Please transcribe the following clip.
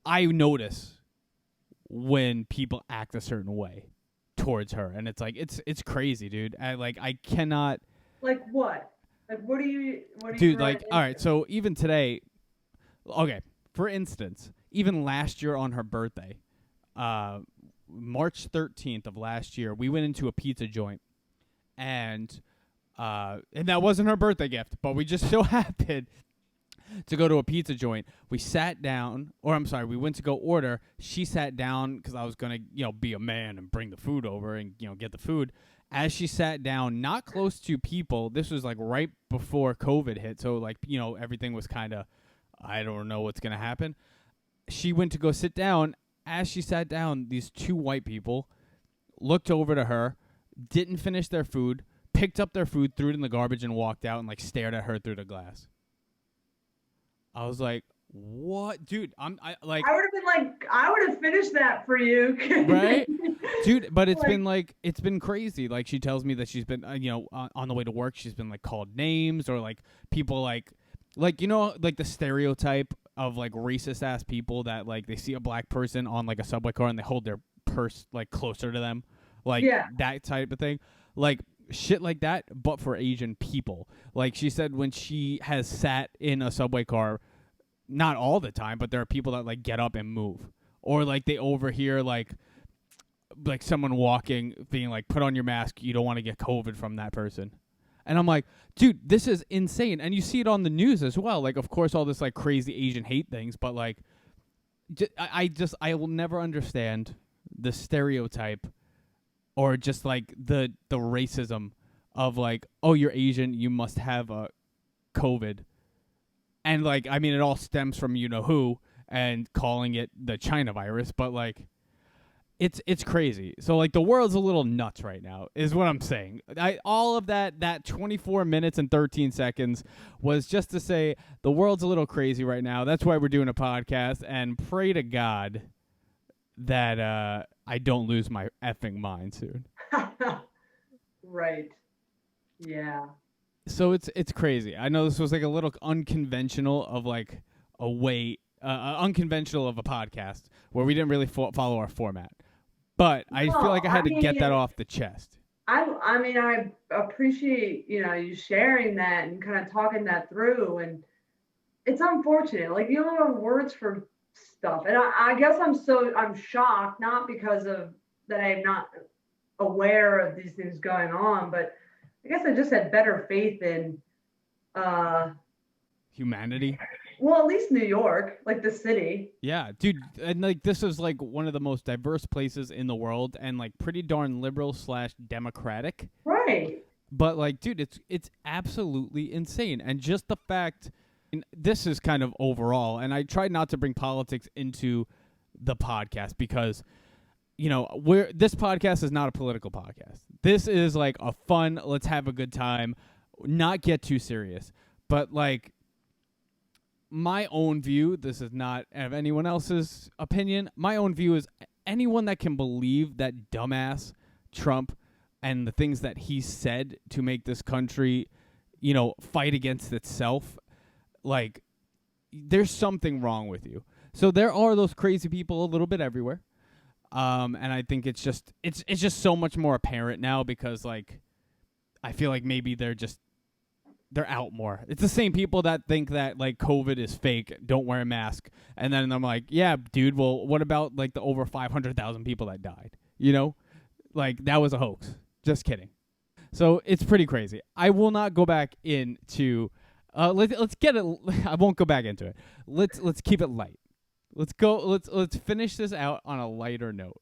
I notice when people act a certain way towards her, and it's like it's crazy, dude. I cannot. Like what? Like what do you Dude, run all right, into? so even today, okay, for instance, even last year on her birthday, uh March 13th of last year, we went into a pizza joint, and that wasn't her birthday gift, but we just so happened to go to a pizza joint. We sat down, or I'm sorry, we went to go order. She sat down because I was gonna, be a man and bring the food over and get the food. As she sat down, not close to people, this was like right before COVID hit, so like everything was kind of, I don't know what's gonna happen. She went to go sit down. As she sat down, these two white people looked over to her, didn't finish their food, picked up their food, threw it in the garbage, and walked out and like stared at her through the glass. I was like, "What, dude? I would have been like, I would have finished that for you. right, dude." But Like, it's been crazy. Like she tells me that she's been, on the way to work, she's been like called names, or like people like like the stereotype of like racist ass people that like they see a black person on like a subway car and they hold their purse like closer to them, like yeah, that type of thing, like shit like that, but for Asian people. Like she said, when she has sat in a subway car, not all the time, but there are people that like get up and move, or like they overhear like someone walking being like, put on your mask, you don't want to get COVID from that person. And I'm like, dude, this is insane. And you see it on the news as well. Like, of course, all this like crazy Asian hate things, but like, I will never understand the stereotype, or just like the racism of like, oh, you're Asian, you must have a COVID. And like, I mean, it all stems from who, and calling it the China virus, but like, it's crazy. So like the world's a little nuts right now, is what I'm saying. All of that 24 minutes and 13 seconds was just to say the world's a little crazy right now. That's why we're doing a podcast, and pray to God that I don't lose my effing mind soon. right. Yeah. So it's crazy. I know this was like a little unconventional of like a way unconventional of a podcast where we didn't really follow our format. But I feel No, like I I had to get that mean, off the chest. I mean, I appreciate, you sharing that and kind of talking that through. And it's unfortunate. Like you don't have words for stuff. And I guess I'm shocked, not because of that I'm not aware of these things going on, but I guess I just had better faith in, uh, Humanity. well, at least New York, like the city. Yeah, dude, and like this is like one of the most diverse places in the world, and like pretty darn liberal slash democratic. Right. But like, dude, it's absolutely insane, and just the fact. And this is kind of overall, and I tried not to bring politics into the podcast because this podcast is not a political podcast. This is like a fun, let's have a good time, not get too serious. But like, my own view, this is not of anyone else's opinion. My own view is anyone that can believe that dumbass Trump and the things that he said to make this country, fight against itself, like, there's something wrong with you. So there are those crazy people a little bit everywhere. And I think it's just so much more apparent now because like I feel like maybe they're out more. It's the same people that think that like COVID is fake, don't wear a mask, and then I'm like, yeah, dude. Well, what about like the over 500,000 people that died? Like that was a hoax. Just kidding. So it's pretty crazy. I will not go back into. Let's get it. I won't go back into it. Let's keep it light. Let's go. Let's finish this out on a lighter note.